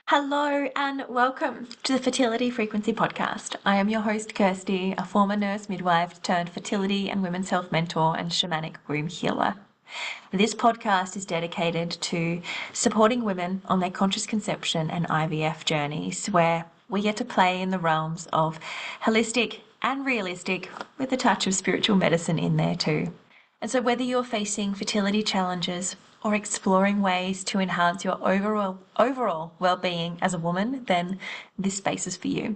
Hello and welcome to the Fertility Frequency Podcast. I am your host, Kirsty, a former nurse midwife turned fertility and women's health mentor and shamanic womb healer. This podcast is dedicated to supporting women on their conscious conception and IVF journeys, where we get to play in the realms of holistic and realistic with a touch of spiritual medicine in there too. And so whether you're facing fertility challenges or exploring ways to enhance your overall well-being as a woman, then this space is for you.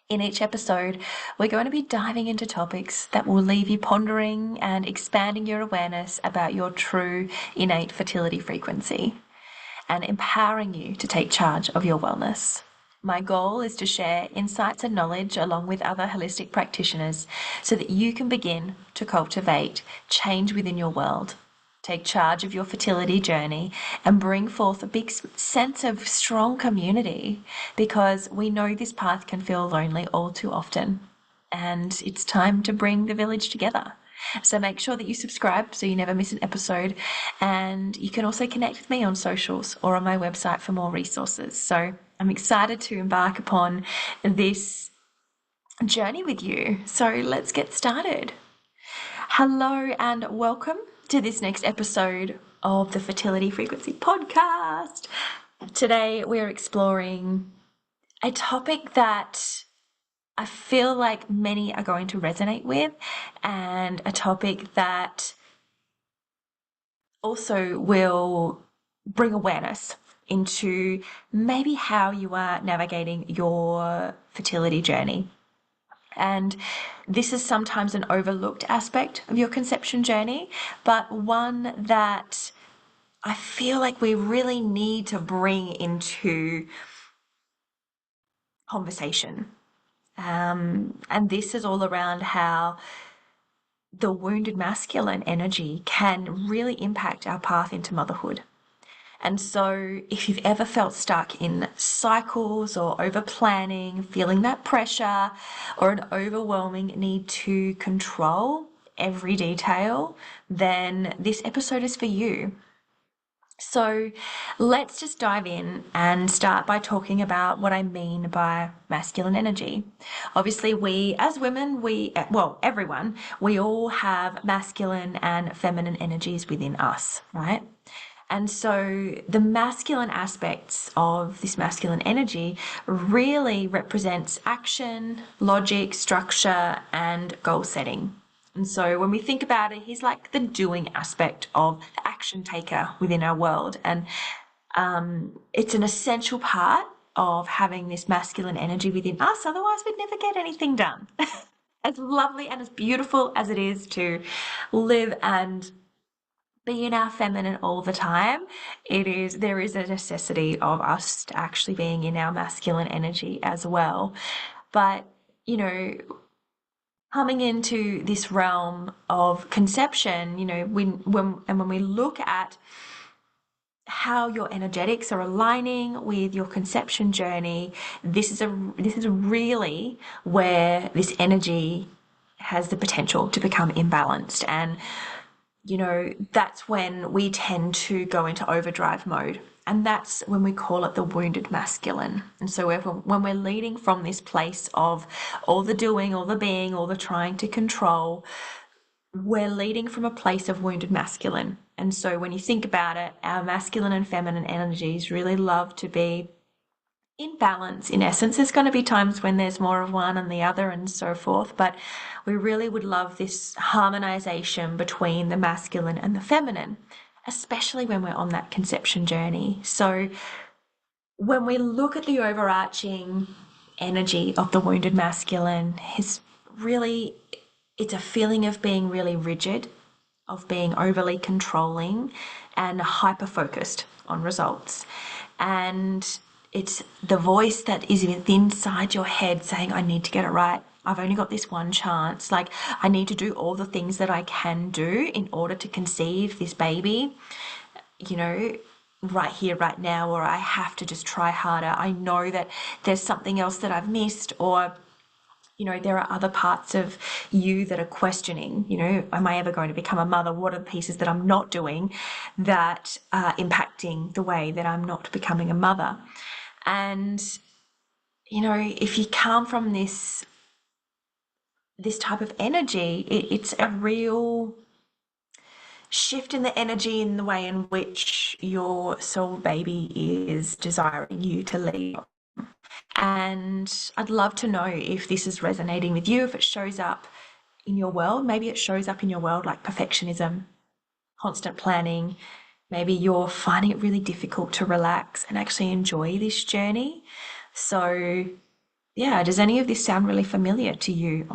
In each episode, we're going to be diving into topics that will leave you pondering and expanding your awareness about your true innate fertility frequency and empowering you to take charge of your wellness. My goal is to share insights and knowledge along with other holistic practitioners so that you can begin to cultivate change within your world, take charge of your fertility journey, and bring forth a big sense of strong community, because we know this path can feel lonely all too often, and it's time to bring the village together. So make sure that you subscribe so you never miss an episode, and you can also connect with me on socials or on my website for more resources. So I'm excited to embark upon this journey with you. So let's get started. Hello and welcome to this next episode of the Fertility Frequency Podcast. Today we're exploring a topic that I feel like many are going to resonate with, and a topic that also will bring awareness into maybe how you are navigating your fertility journey. And this is sometimes an overlooked aspect of your conception journey, but one that I feel like we really need to bring into conversation. And this is all around how the wounded masculine energy can really impact our path into motherhood. And so if you've ever felt stuck in cycles or over planning, feeling that pressure or an overwhelming need to control every detail, then this episode is for you. So let's just dive in and start by talking about what I mean by masculine energy. Obviously, we as women, everyone, we all have masculine and feminine energies within us, right? And so the masculine aspects of this masculine energy really represents action, logic, structure, and goal setting. And so when we think about it, he's like the doing aspect of the action taker within our world. And it's an essential part of having this masculine energy within us. Otherwise, we'd never get anything done. As lovely and as beautiful as it is to live and be in our feminine all the time, there is a necessity of us actually being in our masculine energy as well. But, coming into this realm of conception, when we look at how your energetics are aligning with your conception journey, this is really where this energy has the potential to become imbalanced. And that's when we tend to go into overdrive mode. And that's when we call it the wounded masculine. And so when we're leading from this place of all the doing, all the being, all the trying to control, we're leading from a place of wounded masculine. And so when you think about it, our masculine and feminine energies really love to be in balance. In essence, there's going to be times when there's more of one and the other and so forth, but we really would love this harmonization between the masculine and the feminine, especially when we're on that conception journey. So when we look at the overarching energy of the wounded masculine, it's a feeling of being really rigid, of being overly controlling and hyper-focused on results. And it's the voice that is inside your head saying, I need to get it right. I've only got this one chance. Like, I need to do all the things that I can do in order to conceive this baby, right here, right now, or I have to just try harder. I know that there's something else that I've missed, or there are other parts of you that are questioning, am I ever going to become a mother? What are the pieces that I'm not doing that are impacting the way that I'm not becoming a mother? And, if you come from this type of energy, it's a real shift in the energy in the way in which your soul baby is desiring you to lead. And I'd love to know if this is resonating with you, if it shows up in your world. Maybe it shows up in your world like perfectionism, constant planning. Maybe you're finding it really difficult to relax and actually enjoy this journey. So yeah, does any of this sound really familiar to you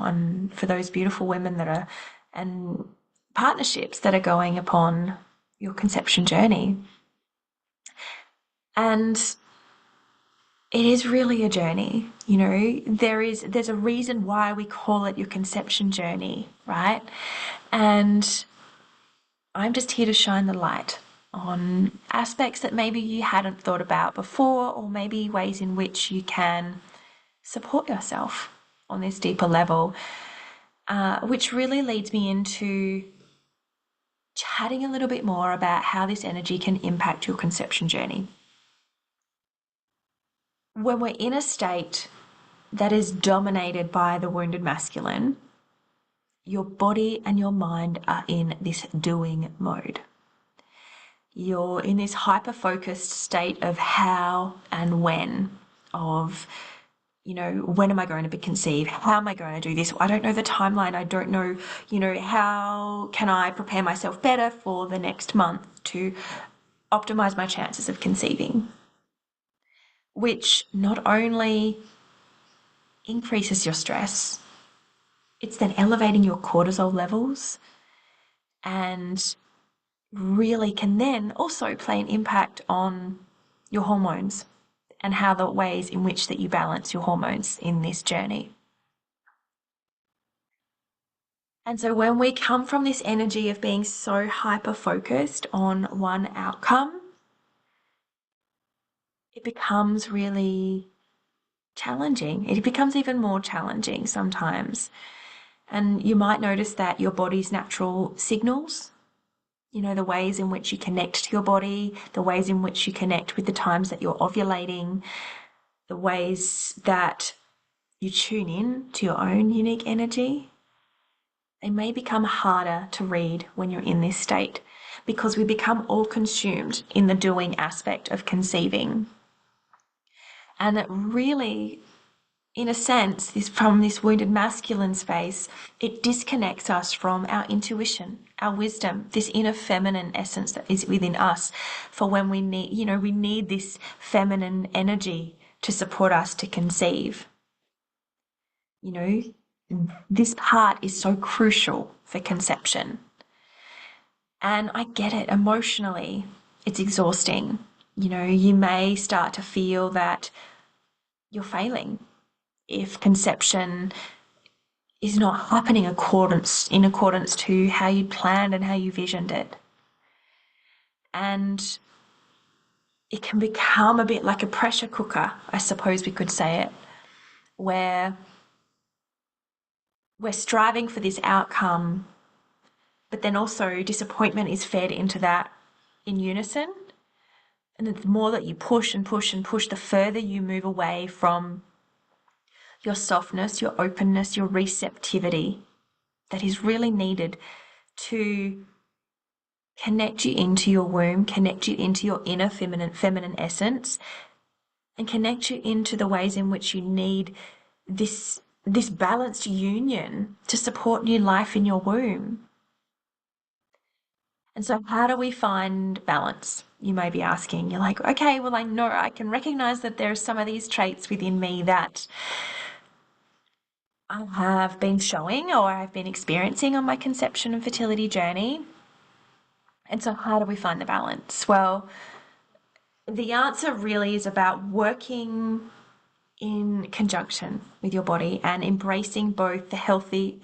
for those beautiful women and partnerships that are going upon your conception journey? And it is really a journey, there's a reason why we call it your conception journey, right? And I'm just here to shine the light on aspects that maybe you hadn't thought about before, or maybe ways in which you can support yourself on this deeper level, which really leads me into chatting a little bit more about how this energy can impact your conception journey. When we're in a state that is dominated by the wounded masculine, your body and your mind are in this doing mode. You're in this hyper-focused state of how and when, of, when am I going to be conceived? How am I going to do this? I don't know the timeline. I don't know, how can I prepare myself better for the next month to optimize my chances of conceiving? Which not only increases your stress, it's then elevating your cortisol levels, and really can then also play an impact on your hormones and how the ways in which that you balance your hormones in this journey. And so when we come from this energy of being so hyper-focused on one outcome, it becomes really challenging. It becomes even more challenging sometimes. And you might notice that your body's natural signals, the ways in which you connect to your body, the ways in which you connect with the times that you're ovulating, the ways that you tune in to your own unique energy, they may become harder to read when you're in this state, because we become all consumed in the doing aspect of conceiving. And it really, in a sense, from this wounded masculine space, it disconnects us from our intuition, our wisdom, this inner feminine essence that is within us, for when we need this feminine energy to support us to conceive. This part is so crucial for conception. And I get it, emotionally, it's exhausting. You may start to feel that you're failing if conception is not happening in accordance to how you planned and how you visioned it. And it can become a bit like a pressure cooker, I suppose we could say it, where we're striving for this outcome, but then also disappointment is fed into that in unison. And the more that you push and push and push, the further you move away from your softness, your openness, your receptivity that is really needed to connect you into your womb, connect you into your inner feminine essence, and connect you into the ways in which you need this balanced union to support new life in your womb. And so how do we find balance? You may be asking. You're like, okay, well, I know I can recognize that there are some of these traits within me that I have been showing or I've been experiencing on my conception and fertility journey. And so how do we find the balance? Well, the answer really is about working in conjunction with your body and embracing both the healthy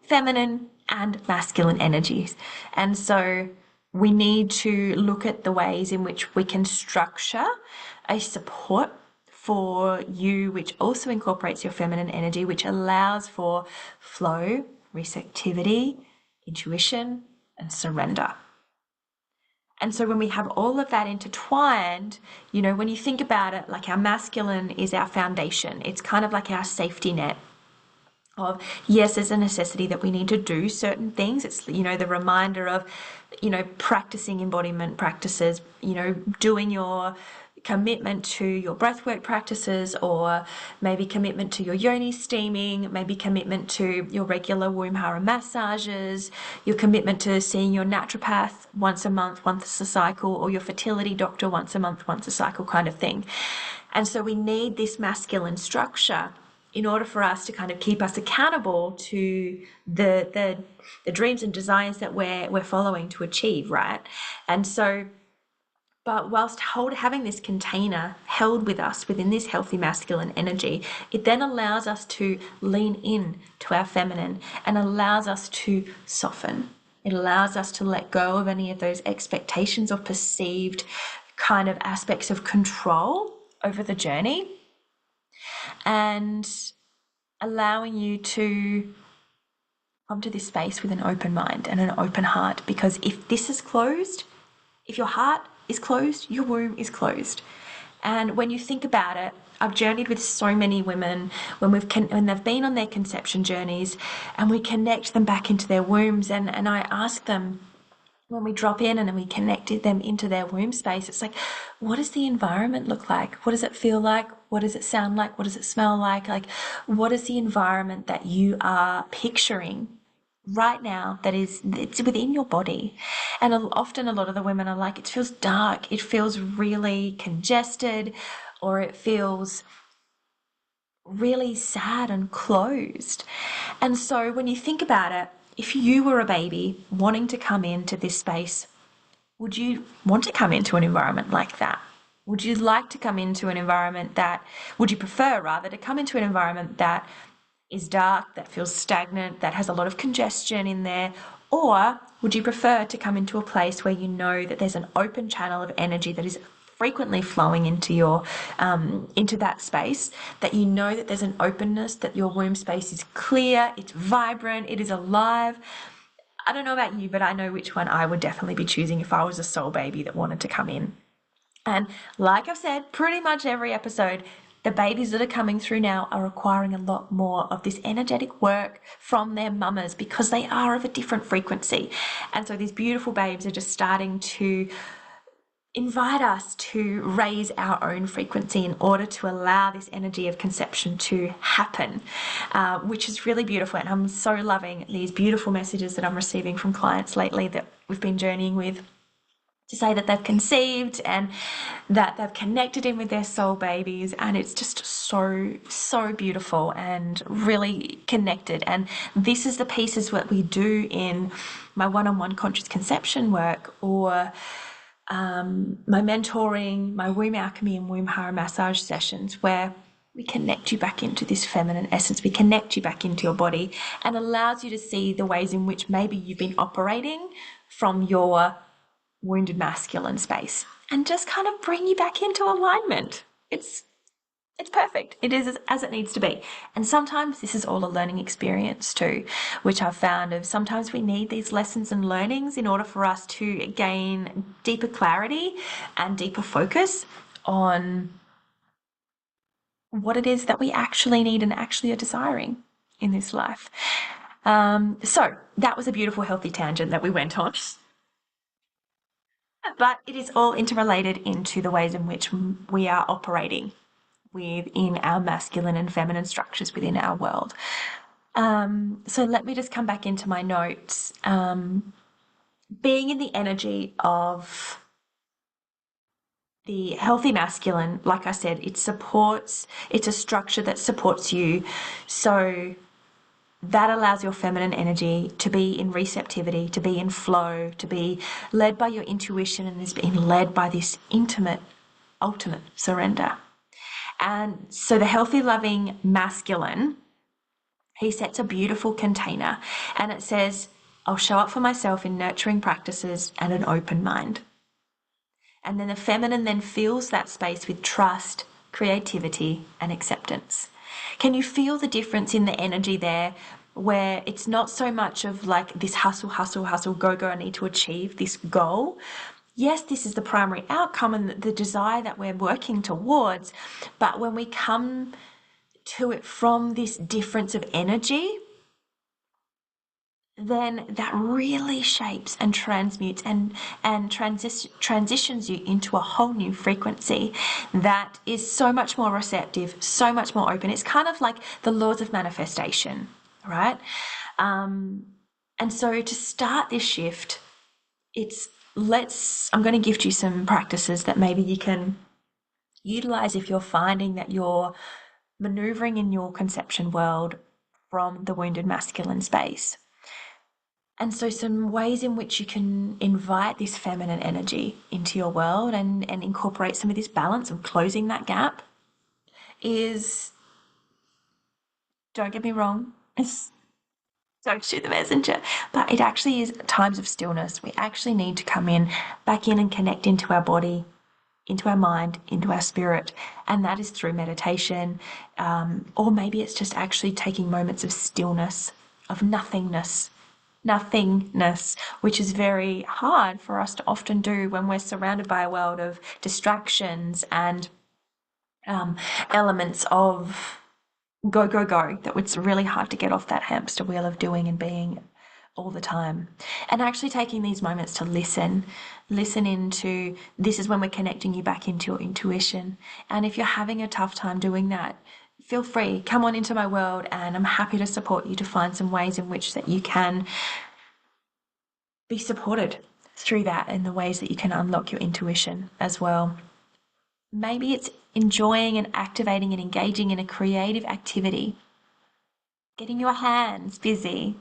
feminine and masculine energies. And so we need to look at the ways in which we can structure a support for you, which also incorporates your feminine energy, which allows for flow, receptivity, intuition, and surrender. And so when we have all of that intertwined, you know, when you think about it, like our masculine is our foundation. It's kind of like our safety net of, yes, there's a necessity that we need to do certain things. It's, you know, the reminder of, you know, practicing embodiment practices, you know, doing your commitment to your breathwork practices, or maybe commitment to your yoni steaming, maybe commitment to your regular womb hara massages, your commitment to seeing your naturopath once a month, once a cycle, or your fertility doctor once a month, once a cycle kind of thing. And so we need this masculine structure in order for us to kind of keep us accountable to the dreams and desires that we're following to achieve, right? And so, but whilst having this container held with us within this healthy masculine energy, it then allows us to lean in to our feminine and allows us to soften. It allows us to let go of any of those expectations or perceived kind of aspects of control over the journey, and allowing you to come to this space with an open mind and an open heart. Because if this is closed, if your heart is closed, your womb is closed. And when you think about it, I've journeyed with so many women when they've been on their conception journeys, and we connect them back into their wombs, and I ask them, when we drop in and we connected them into their womb space, it's like, what does the environment look like? What does it feel like? What does it sound like? What does it smell like? Like, what is the environment that you are picturing right now it's within your body? And often a lot of the women are like, it feels dark, it feels really congested, or it feels really sad and closed. And so when you think about it, if you were a baby wanting to come into this space, would you want to come into an environment like that? Would you like to come into an environment would you prefer rather to come into an environment that is dark, that feels stagnant, that has a lot of congestion in there? Or would you prefer to come into a place where you know that there's an open channel of energy that is frequently flowing into into that space, that you know that there's an openness, that your womb space is clear, it's vibrant, it is alive? I don't know about you, but I know which one I would definitely be choosing if I was a soul baby that wanted to come in. And like I've said, pretty much every episode, the babies that are coming through now are requiring a lot more of this energetic work from their mamas, because they are of a different frequency. And so these beautiful babes are just starting to invite us to raise our own frequency in order to allow this energy of conception to happen, which is really beautiful. And I'm so loving these beautiful messages that I'm receiving from clients lately that we've been journeying with, to say that they've conceived and that they've connected in with their soul babies, and it's just so beautiful and really connected. And this is the pieces that we do in my one-on-one conscious conception work, or my mentoring, my womb alchemy and womb hara massage sessions, where we connect you back into this feminine essence, we connect you back into your body, and allows you to see the ways in which maybe you've been operating from your wounded masculine space, and just kind of bring you back into alignment. It's perfect. It is as it needs to be. And sometimes this is all a learning experience too, which I've found of sometimes we need these lessons and learnings in order for us to gain deeper clarity and deeper focus on what it is that we actually need and actually are desiring in this life. So that was a beautiful, healthy tangent that we went on. But it is all interrelated into the ways in which we are operating within our masculine and feminine structures within our world. So let me just come back into my notes. Being in the energy of the healthy masculine, like I said, it's a structure that supports you. So that allows your feminine energy to be in receptivity, to be in flow, to be led by your intuition, and is being led by this intimate, ultimate surrender. And so the healthy, loving masculine, he sets a beautiful container, and it says, I'll show up for myself in nurturing practices and an open mind. And then the feminine then fills that space with trust, creativity, and acceptance. Can you feel the difference in the energy there, where it's not so much of like this hustle, hustle, hustle, go, go, I need to achieve this goal. Yes, this is the primary outcome and the desire that we're working towards. But when we come to it from this difference of energy, then that really shapes and transmutes and transitions you into a whole new frequency that is so much more receptive, so much more open. It's kind of like the laws of manifestation, right? And so to start this shift, I'm going to gift you some practices that maybe you can utilize if you're finding that you're maneuvering in your conception world from the wounded masculine space. And so some ways in which you can invite this feminine energy into your world and incorporate some of this balance of closing that gap is, don't get me wrong, don't shoot the messenger, but it actually is times of stillness. We actually need to come back in and connect into our body, into our mind, into our spirit, and that is through meditation, or maybe it's just actually taking moments of stillness, of nothingness, which is very hard for us to often do when we're surrounded by a world of distractions and elements of go, go, go, that it's really hard to get off that hamster wheel of doing and being all the time. And actually taking these moments to listen into, this is when we're connecting you back into your intuition. And if you're having a tough time doing that, feel free, come on into my world, and I'm happy to support you to find some ways in which that you can be supported through that, and the ways that you can unlock your intuition as well. Maybe it's enjoying and activating and engaging in a creative activity, getting your hands busy,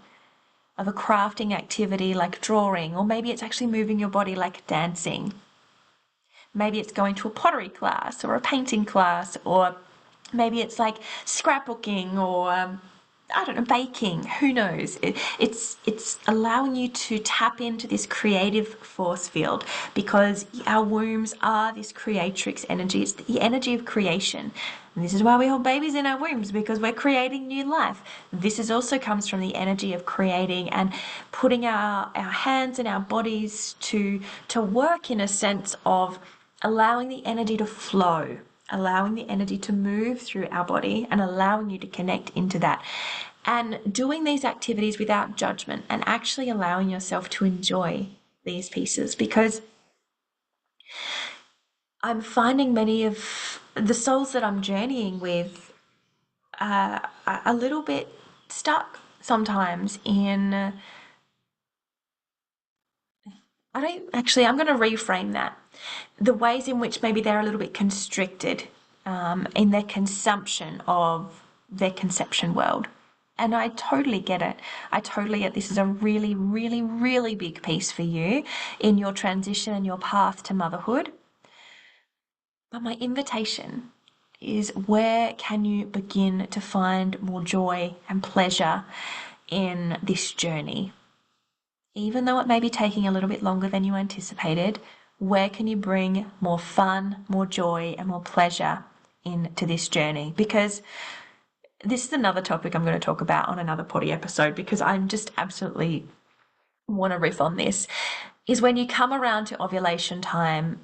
of a crafting activity like drawing, or maybe it's actually moving your body like dancing. Maybe it's going to a pottery class or a painting class, or maybe it's like scrapbooking or I don't know, baking, who knows. It's allowing you to tap into this creative force field, because our wombs are this creatrix energy. It's the energy of creation. And this is why we hold babies in our wombs, because we're creating new life. This is also comes from the energy of creating and putting our hands and our bodies to work, in a sense of allowing the energy to flow, allowing the energy to move through our body and allowing you to connect into that. And doing these activities without judgment and actually allowing yourself to enjoy these pieces, because I'm finding many of the souls that I'm journeying with are a little bit stuck sometimes in, I'm going to reframe that. The ways in which maybe they're a little bit constricted in their consumption of their conception world. And I totally get it. I totally get this is a really, really, really big piece for you in your transition and your path to motherhood. But my invitation is, where can you begin to find more joy and pleasure in this journey? Even though it may be taking a little bit longer than you anticipated, where can you bring more fun, more joy, and more pleasure into this journey? Because this is another topic I'm going to talk about on another potty episode, because I'm just absolutely want to riff on this, is when you come around to ovulation time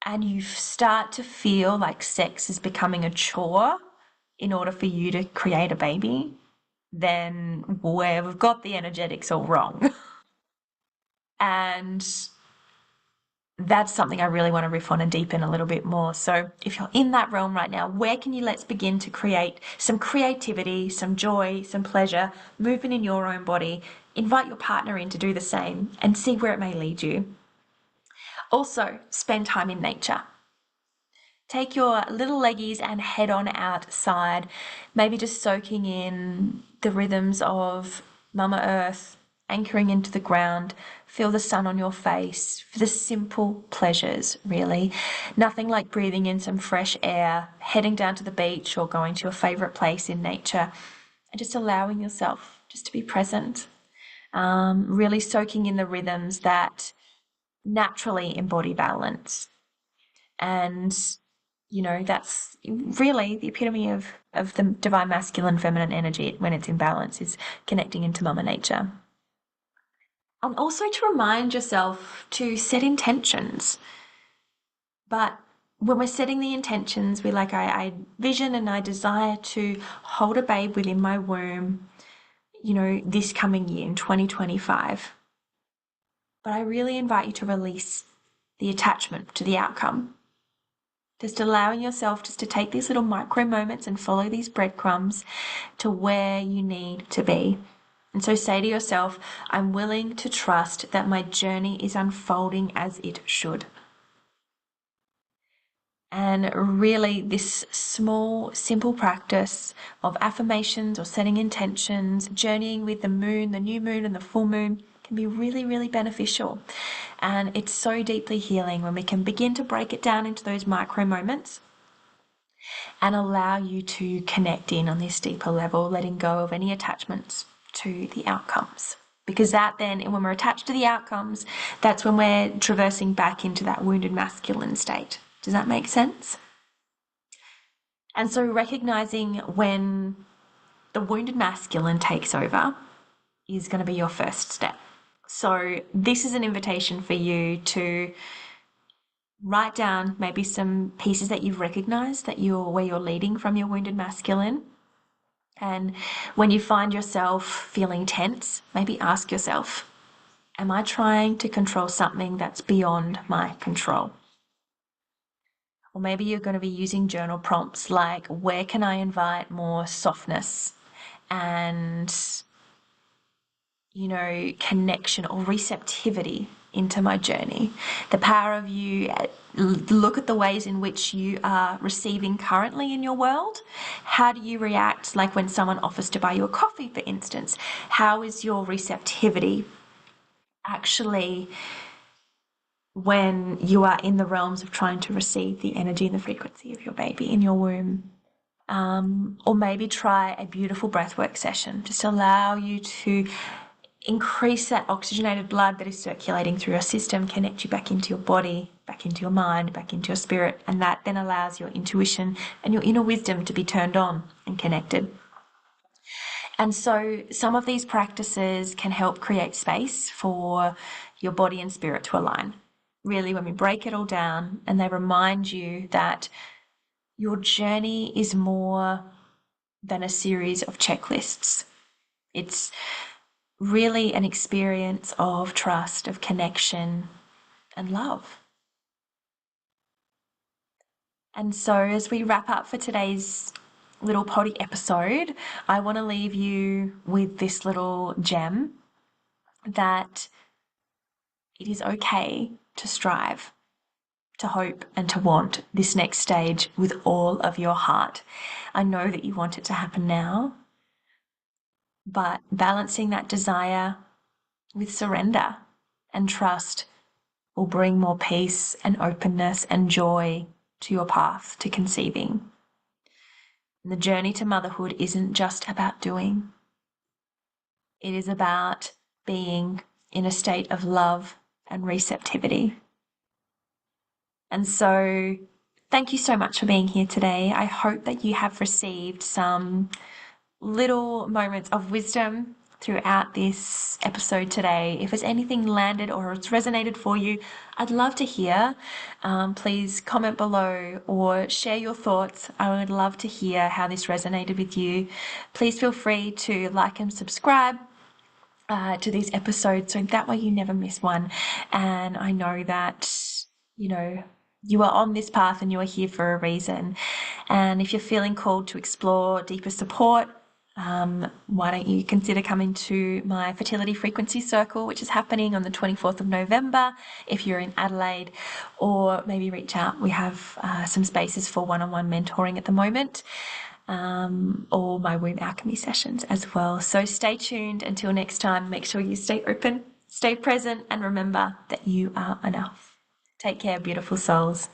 and you start to feel like sex is becoming a chore in order for you to create a baby, then we've got the energetics all wrong. And that's something I really want to riff on and deepen a little bit more. So if you're in that realm right now, where can you let's begin to create some creativity, some joy, some pleasure, movement in your own body, invite your partner in to do the same and see where it may lead you. Also, spend time in nature. Take your little leggies and head on outside, maybe just soaking in the rhythms of Mama Earth, anchoring into the ground, feel the sun on your face, for the simple pleasures, really. Nothing like breathing in some fresh air, heading down to the beach or going to your favourite place in nature, and just allowing yourself just to be present, really soaking in the rhythms that naturally embody balance. And that's really the epitome of the divine masculine feminine energy when it's in balance, is connecting into Mama Nature. And also to remind yourself to set intentions. But when we're setting the intentions, we're like, I vision and I desire to hold a babe within my womb, this coming year in 2025. But I really invite you to release the attachment to the outcome. Just allowing yourself just to take these little micro moments and follow these breadcrumbs to where you need to be. And so say to yourself, I'm willing to trust that my journey is unfolding as it should. And really, this small, simple practice of affirmations or setting intentions, journeying with the moon, the new moon and the full moon, can be really, really beneficial. And it's so deeply healing when we can begin to break it down into those micro moments and allow you to connect in on this deeper level, letting go of any attachments to the outcomes. Because that then, when we're attached to the outcomes, that's when we're traversing back into that wounded masculine state. Does that make sense? And so recognizing when the wounded masculine takes over is going to be your first step. So this is an invitation for you to write down maybe some pieces that you've recognized where you're leading from your wounded masculine. And when you find yourself feeling tense, maybe ask yourself, am I trying to control something that's beyond my control? Or maybe you're going to be using journal prompts like, where can I invite more softness and, connection or receptivity into my journey? The power of you, look at the ways in which you are receiving currently in your world. How do you react, like when someone offers to buy you a coffee, for instance? How is your receptivity actually when you are in the realms of trying to receive the energy and the frequency of your baby in your womb? Or maybe try a beautiful breathwork session. Just allow you to increase that oxygenated blood that is circulating through your system, connect you back into your body, back into your mind, back into your spirit, and that then allows your intuition and your inner wisdom to be turned on and connected. And so some of these practices can help create space for your body and spirit to align. Really, when we break it all down, and they remind you that your journey is more than a series of checklists. It's really an experience of trust, of connection, and love. And so as we wrap up for today's little potty episode, I want to leave you with this little gem that it is okay to strive, to hope, and to want this next stage with all of your heart. I know that you want it to happen now, but balancing that desire with surrender and trust will bring more peace and openness and joy to your path to conceiving. And the journey to motherhood isn't just about doing. It is about being in a state of love and receptivity. And so thank you so much for being here today. I hope that you have received some little moments of wisdom throughout this episode today. If there's anything landed or it's resonated for you, I'd love to hear. Please comment below or share your thoughts. I would love to hear how this resonated with you. Please feel free to like and subscribe to these episodes so that way you never miss one. And I know that, you are on this path and you are here for a reason. And if you're feeling called to explore deeper support, why don't you consider coming to my Fertility Frequency Circle, which is happening on the 24th of November if you're in Adelaide, or maybe reach out. We have some spaces for one-on-one mentoring at the moment, or my womb alchemy sessions as well. So stay tuned until next time. Make sure you stay open, stay present, and remember that you are enough. Take care, beautiful souls.